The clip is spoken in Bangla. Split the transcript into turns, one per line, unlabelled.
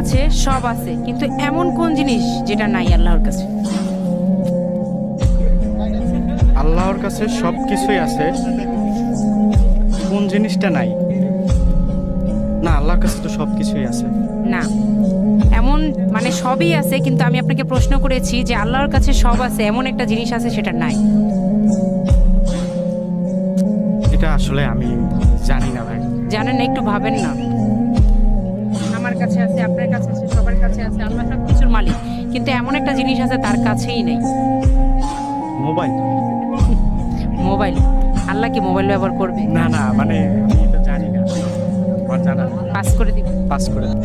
কাছে সব আছে, কিন্তু এমন কোন জিনিস যেটা নাই আল্লাহর কাছে?
আল্লাহর কাছে সব কিছুই আছে, কোন জিনিসটা নাই? না, আল্লাহর কাছে তো সব কিছুই আছে।
না, এমন মানে সবই আছে, কিন্তু আমি আপনাকে প্রশ্ন করেছি যে আল্লাহর কাছে সব আছে, এমন একটা জিনিস আছে সেটা নাই।
এটা আসলে আমি জানি না ভাই।
জানেন না, একটু ভাবেন না। আমার কাছে আছে, আপনার কাছে আছে, সবার কাছে আছে, আল্লাহ সব কিছুর মালিক, কিন্তু এমন একটা জিনিস আছে তার কাছেই নেই।
মোবাইল?
মোবাইল? আল্লাহ কি মোবাইল ব্যবহার করবে?
না না, মানে আমি এটা জানি না, আমার জানা নেই।
পাস করে দিব।
পাস করে দাও।